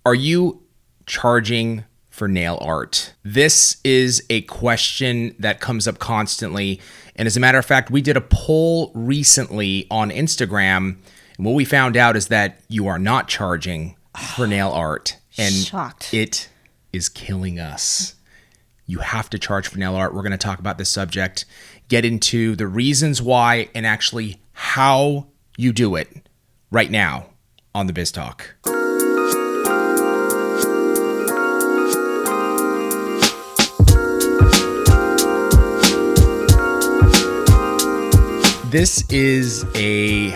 Are you charging for nail art? This is a question that comes up constantly. And as a matter of fact, we did a poll recently on Instagram. And what we found out is that you are not charging for nail art. And Shocked. it is killing us. You have to charge for nail art. We're going to talk about this subject, get into the reasons why, and actually how you do it right now on the Biz Talk. This is a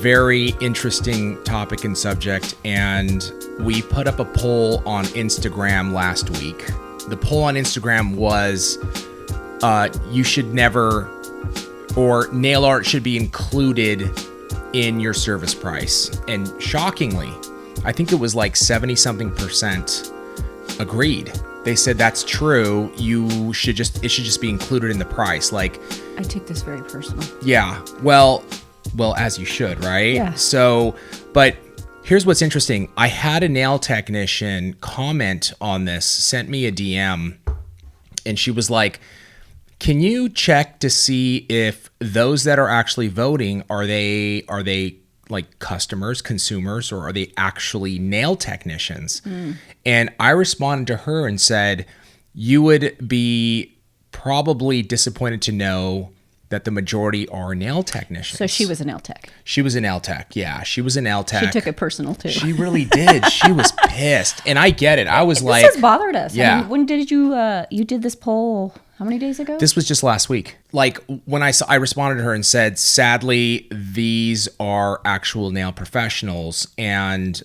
very interesting topic and subject, and we put up a poll on Instagram last week. The poll on Instagram was, you should never, or nail art should be included in your service price. And shockingly, I think it was like 70-something% agreed. They said that's true. It should just be included in the price. Like, I took this very personal. yeah, well, as you should, right? Yeah. So, but here's what's interesting. I had a nail technician comment on this, sent me a DM, and she was like, can you check to see if those that are actually voting, are they like customers, consumers, or are they actually nail technicians? And I responded to her and said, you would be probably disappointed to know that the majority are nail technicians. So she was a nail tech. She was a nail tech. Yeah, she was a nail tech. She took it personal too. She really did. She was pissed. And I get it. I was like, this has bothered us. Yeah. I mean, when did you did this poll? How many days ago? this was just last week. Like when I responded to her and said, sadly, these are actual nail professionals, and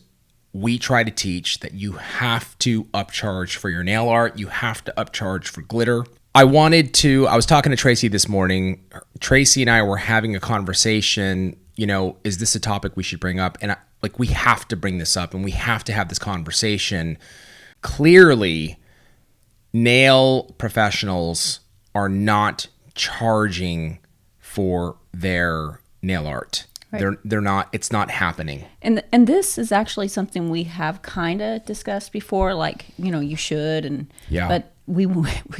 we try to teach that you have to upcharge for your nail art. You have to upcharge for glitter. I was talking to Tracey this morning. Tracey and I were having a conversation, is this a topic we should bring up? And we have to bring this up and we have to have this conversation. Clearly, nail professionals are not charging for their nail art. Right. They're not, it's not happening. And this is actually something we have kind of discussed before, like, you should, and yeah. But we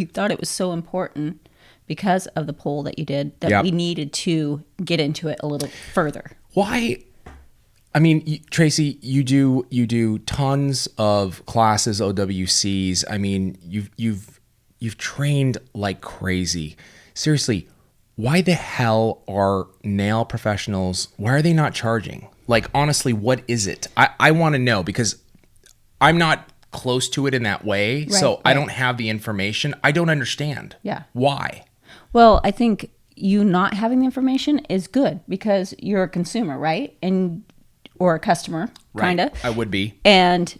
thought it was so important because of the poll that you did that we needed to get into it a little further. Why? I mean, Tracey, you do tons of classes, OWCs. I mean, you've trained like crazy. Seriously, why the hell are nail professionals? Why are they not charging? Like, honestly, what is it? I want to know, because I'm not close to it in that way. So I don't have the information. I don't understand. Yeah. Why? Well, I think you not having the information is good because you're a consumer, right? Or a customer, kind of. I would be. And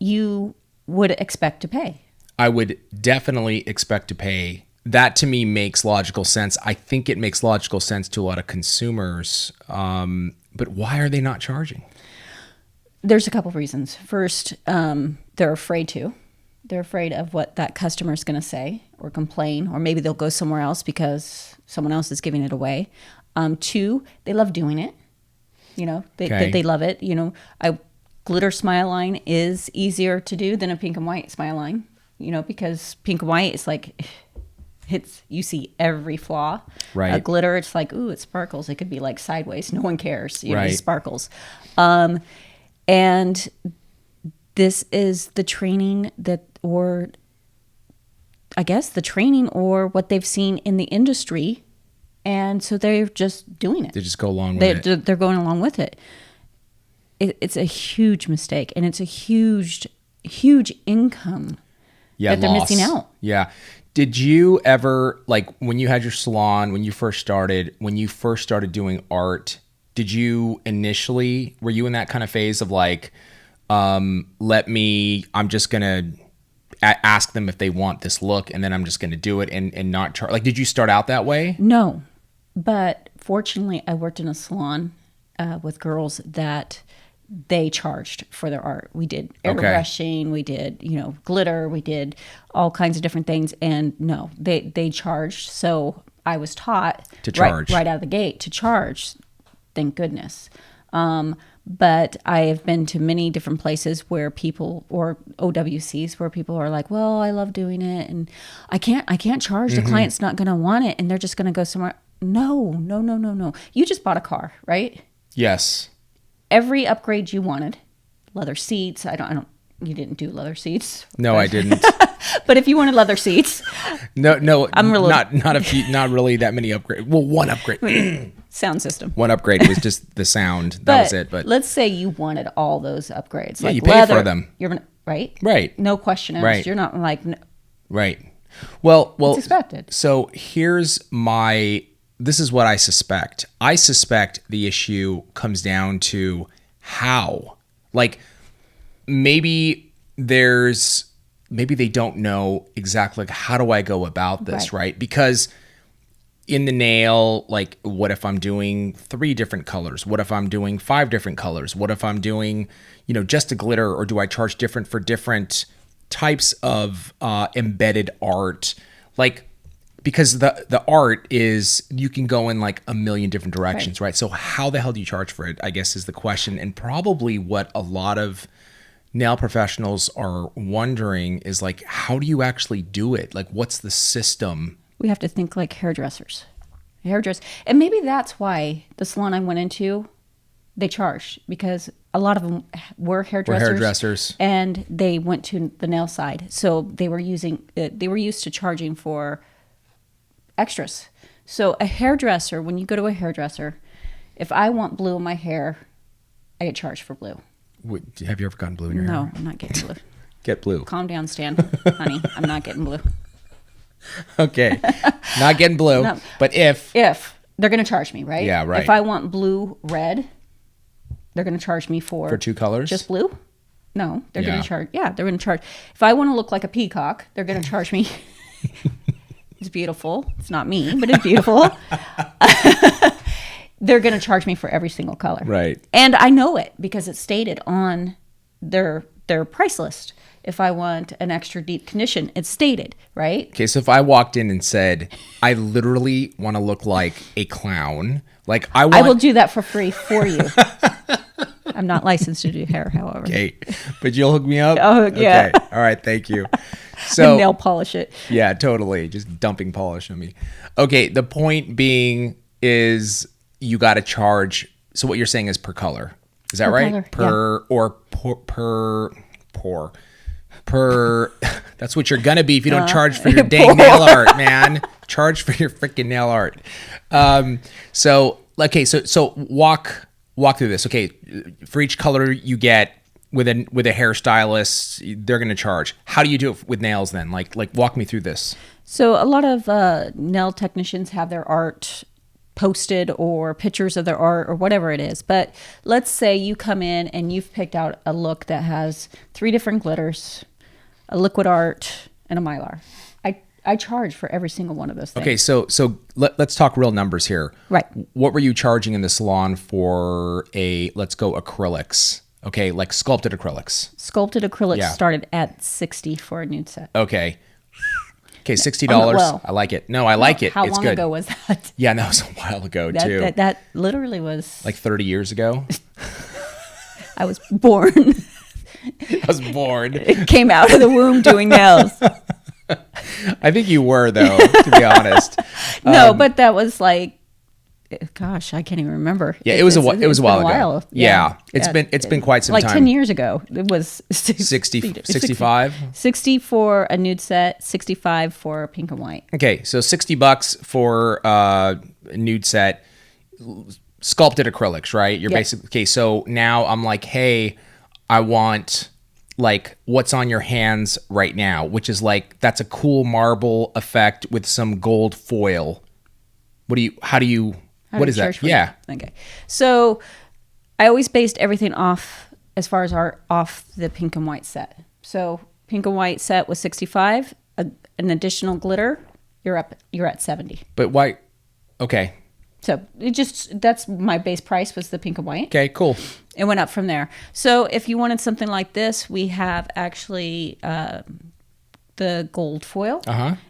you would expect to pay. I would definitely expect to pay. That to me makes logical sense. I think it makes logical sense to a lot of consumers. But why are they not charging? There's a couple of reasons. First, they're afraid to. They're afraid of what that customer is going to say or complain, or maybe they'll go somewhere else because someone else is giving it away. Two, they love doing it. They love it. Glitter smile line is easier to do than a pink and white smile line, because pink and white is like, you see every flaw. Right. A glitter, it's like, ooh, it sparkles. It could be like sideways. No one cares. Right. It sparkles. And this is the training or what they've seen in the industry. And so they're just doing it. They just go along with it. They're going along with it. It's a huge mistake, and it's a huge, huge income that they're missing out. Yeah. Did you ever, like when you had your salon, when you first started doing art, were you in that kind of phase of like, I'm just going to ask them if they want this look, and then I'm just going to do it and not charge? Like, did you start out that way? No, but fortunately I worked in a salon with girls that they charged for their art. We did airbrushing, we did, glitter, we did all kinds of different things. And no, they charged. So I was taught to charge right out of the gate to charge. Thank goodness. But I have been to many different places where people, or OWCs, where people are like, well, I love doing it and I can't charge. The client's not going to want it and they're just going to go somewhere. No. You just bought a car, right? Yes. Every upgrade you wanted, leather seats. You didn't do leather seats. No, I didn't. But if you wanted leather seats, no, I'm really not really that many upgrades. Well, one upgrade. sound system. One upgrade was just the sound. That was it. But let's say you wanted all those upgrades. Yeah, like you pay leather, for them. You're gonna, right? Right. No question asked. Right. You're not like Right. Well, it's expected. So this is what I suspect. I suspect the issue comes down to how. Like maybe they don't know exactly like, how do I go about this, right? Because in the nail, like what if I'm doing 3 different colors? What if I'm doing 5 different colors? What if I'm doing, just a glitter, or do I charge different for different types of embedded art? Like, because the art is, you can go in like a million different directions, right? So how the hell do you charge for it, I guess, is the question. And probably what a lot of nail professionals are wondering is like, how do you actually do it? Like, what's the system? We have to think like hairdressers. And maybe that's why the salon I went into, they charged, because a lot of them were hairdressers. And they went to the nail side. So they were used to charging for extras. So a hairdresser, when you go to a hairdresser, if I want blue in my hair, I get charged for blue. Have you ever gotten blue in your hair? No, I'm not getting blue. Get blue. Calm down, Stan. Honey, I'm not getting blue. Okay. Not getting blue. No. But if they're going to charge me, right? Yeah, right. If I want blue, red, they're going to charge me for 2 colors? Just blue? No, they're going to charge. Yeah, they're going to charge. If I want to look like a peacock, they're going to charge me. It's beautiful. It's not me, but it's beautiful. They're going to charge me for every single color. Right. And I know it because it's stated on their price list. If I want an extra deep condition, it's stated, right? Okay, so if I walked in and said, I literally want to look like a clown, like I will do that for free for you. I'm not licensed to do hair, however. Okay, but you'll hook me up? Oh, yeah. Okay, all right, thank you. So nail polish it. Yeah, totally. Just dumping polish on me. Okay, the point being is you got to charge. So what you're saying is per color. Is that right? Color, Per that's what you're gonna be if you don't charge for your dang nail art, man. Charge for your freaking nail art. So walk through this. Okay, for each color you get with a hairstylist, they're gonna charge. How do you do it with nails then? Like walk me through this. So a lot of nail technicians have their art posted, or pictures of their art, or whatever it is. But let's say you come in and you've picked out a look that has 3 different glitters, a liquid art, and a mylar. I charge for every single one of those things. Okay, so let's talk real numbers here. Right. What were you charging in the salon for let's go acrylics? Okay, like sculpted acrylics. Sculpted acrylics started at $60 for a nude set. Okay, $60. Well, I like it. No, I like it. How it's long good. ago was that? Yeah, no, it was a while ago too. That literally was like 30 years ago. I was born. It came out of the womb doing nails. I think you were, though, to be honest. No, but that was like, gosh, I can't even remember. Yeah, it was a while ago. Yeah. It's been quite some time. Like 10 years ago. It was 65? 60 for a nude set, 65 for pink and white. Okay, so $60 for a nude set, sculpted acrylics, right? You're basically, okay, so now I'm like, hey, I want like what's on your hands right now, which is like, that's a cool marble effect with some gold foil. What is that? Yeah. Okay. So I always based everything off, as far as art, off the pink and white set. So pink and white set was 65, an additional glitter, you're at 70. But why? Okay. So that's my base price was the pink and white. Okay, cool. It went up from there. So if you wanted something like this, we have actually the gold foil,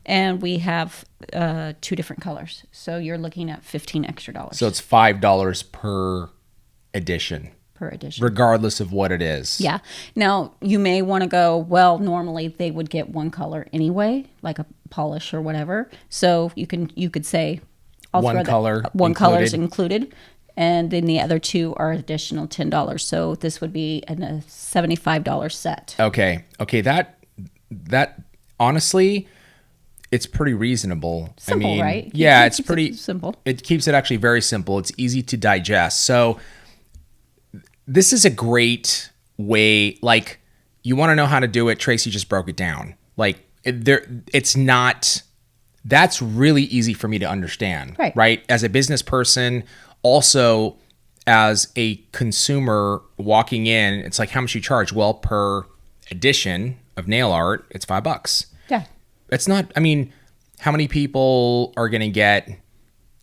and we have 2 different colors. So you're looking at $15 extra. So it's $5 per edition. per edition. regardless of what it is. Yeah. Now, you may want to go, well, normally they would get one color anyway, like a polish or whatever. So you could say, One color one color is included. included, and then the other two are additional $10. So this would be a $75 set. Okay. That honestly, it's pretty reasonable. Simple, right? Yeah, Keeps it's pretty simple. It keeps it actually very simple. It's easy to digest. So this is a great way. Like, you want to know how to do it. Tracey just broke it down. Like, it's not. That's really easy for me to understand. Right. As a business person, also as a consumer walking in, it's like, how much you charge? Well, per edition of nail art, it's $5. Yeah. It's not, I mean, how many people are going to get,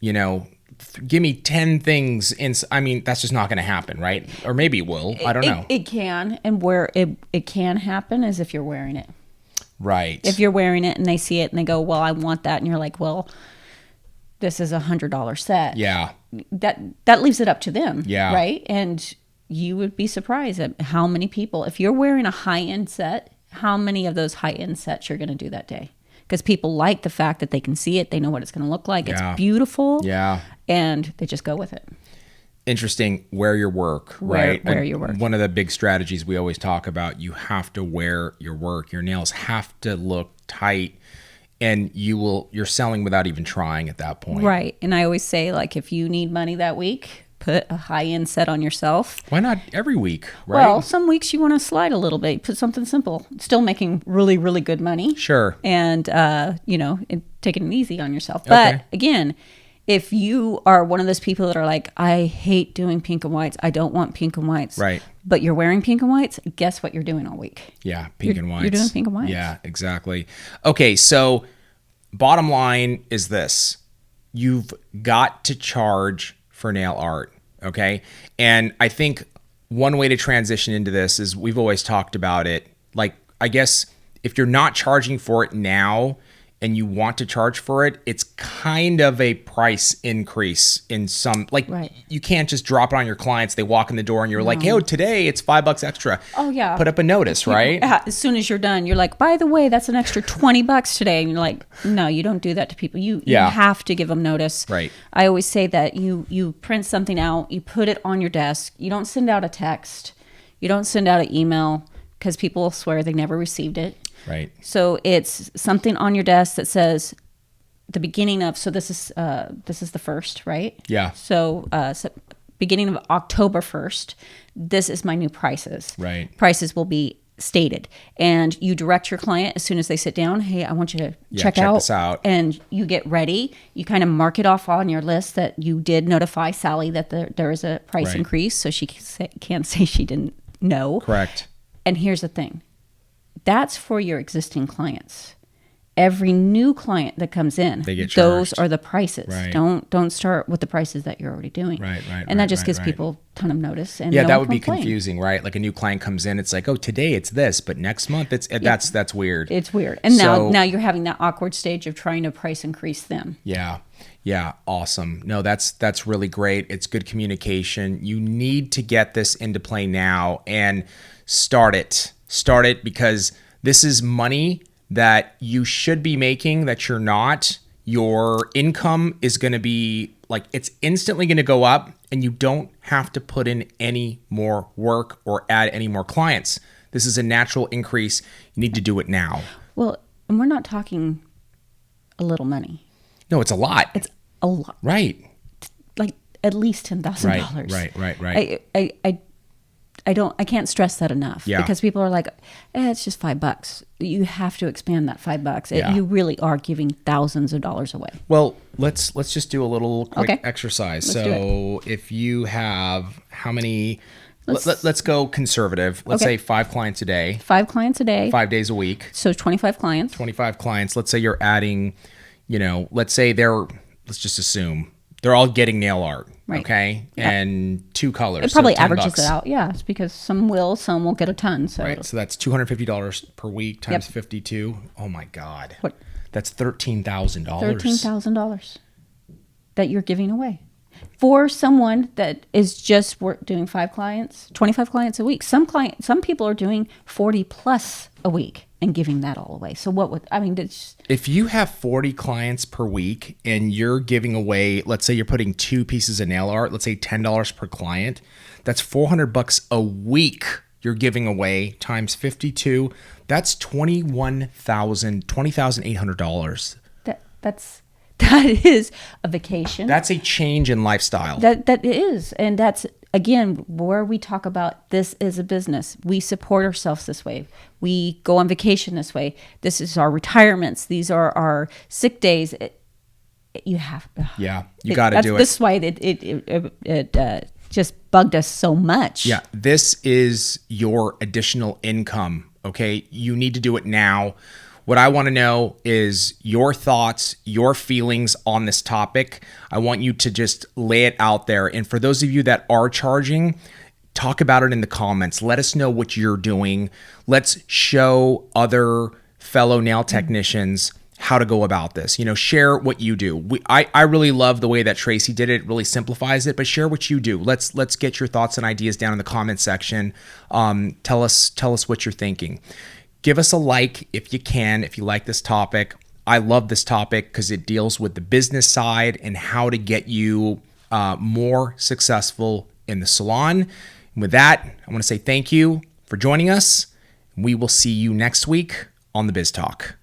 give me 10 things I mean, that's just not going to happen, right? Or maybe it will. I don't know. It can. And where it can happen is if you're wearing it. Right. If you're wearing it and they see it and they go, well, I want that. And you're like, well, this is $100 set. Yeah. That leaves it up to them. Yeah. Right. And you would be surprised at how many people, if you're wearing a high-end set, how many of those high-end sets you're going to do that day. Because people like the fact that they can see it. They know what it's going to look like. Yeah. It's beautiful. Yeah. And they just go with it. Interesting. Wear your work, right? Wear your work. One of the big strategies we always talk about, you have to wear your work. Your nails have to look tight, and you're selling without even trying at that point. Right. And I always say, like, if you need money that week, put a high-end set on yourself. Why not every week, right? Well, some weeks you want to slide a little bit. Put something simple. Still making really, really good money. Sure. And, taking it easy on yourself. But again, if you are one of those people that are like, I hate doing pink and whites. I don't want pink and whites. Right. But you're wearing pink and whites. Guess what you're doing all week? Yeah, pink and whites. You're doing pink and whites. Yeah, exactly. Okay, so bottom line is this. You've got to charge for nail art, okay? And I think one way to transition into this is, we've always talked about it. Like, I guess if you're not charging for it now and you want to charge for it, it's kind of a price increase in some, like, right. You can't just drop it on your clients. They walk in the door and you're like, hey, today it's $5 extra. Oh, yeah. Put up a notice, right? As soon as you're done, you're like, by the way, that's an extra $20 today. And you're like, no, you don't do that to people. You have to give them notice. Right. I always say that you print something out, you put it on your desk. You don't send out a text. You don't send out an email, because people swear they never received it. Right. So it's something on your desk that says the beginning of, so this is the first, right? Yeah. So, beginning of October 1st, this is my new prices. Right. Prices will be stated. And you direct your client as soon as they sit down, hey, I want you to check this out. And you get ready. You kind of mark it off on your list that you did notify Sally that there is a price increase, so she can't say she didn't know. Correct. And here's the thing. That's for your existing clients. Every new client that comes in, they get those charged. are the prices. Right. Don't start with the prices that you're already doing. Right. And that just gives people a ton of notice. And that would be confusing, right? Like, a new client comes in, it's like, oh, today it's this, but next month that's weird. It's weird. And now you're having that awkward stage of trying to price increase them. Yeah. Yeah, awesome. No, that's really great. It's good communication. You need to get this into play now and start it. Start it, because this is money that you should be making that you're not. Your income is going to be like, it's instantly going to go up, and you don't have to put in any more work or add any more clients. This is a natural increase. You need to do it now. Well, and we're not talking a little money. No, it's a lot. It's a lot. Right. Like at least $10,000. Right. I can't stress that enough. Yeah. Because people are like, it's just $5. You have to expand that $5. You really are giving thousands of dollars away. Well, let's just do a little quick exercise. Let's so if you have how many, let's go conservative. Let's say 5 clients a day. 5 clients a day. 5 days a week. So 25 clients. 25 clients. Let's say you're adding, let's say let's just assume they're all getting nail art. Right. Okay. And 2 colors. It probably so averages it out. Yeah. It's because some will get a ton. So. Right. So that's $250 per week times 52. Oh my God. What? That's $13,000. $13,000 that you're giving away. For someone that is just doing 25 clients a week. Some people are doing 40 plus a week and giving that all away. So if you have 40 clients per week and you're giving away, let's say you're putting 2 pieces of nail art, let's say $10 per client, that's $400 a week you're giving away times 52. That's $20,800. That is a vacation. That's a change in lifestyle. That is. And that's, again, where we talk about this is a business. We support ourselves this way. We go on vacation this way. This is our retirements. These are our sick days. You have to. Yeah, you got to do it. This is why it just bugged us so much. Yeah, this is your additional income, okay? You need to do it now. What I want to know is your thoughts, your feelings on this topic. I want you to just lay it out there. And for those of you that are charging, talk about it in the comments. Let us know what you're doing. Let's show other fellow nail technicians how to go about this. Share what you do. I really love the way that Tracey did it. It really simplifies it, but share what you do. Let's get your thoughts and ideas down in the comment section. Tell us what you're thinking. Give us a like if you can, if you like this topic. I love this topic because it deals with the business side and how to get you more successful in the salon. And with that, I want to say thank you for joining us. We will see you next week on the Biz Talk.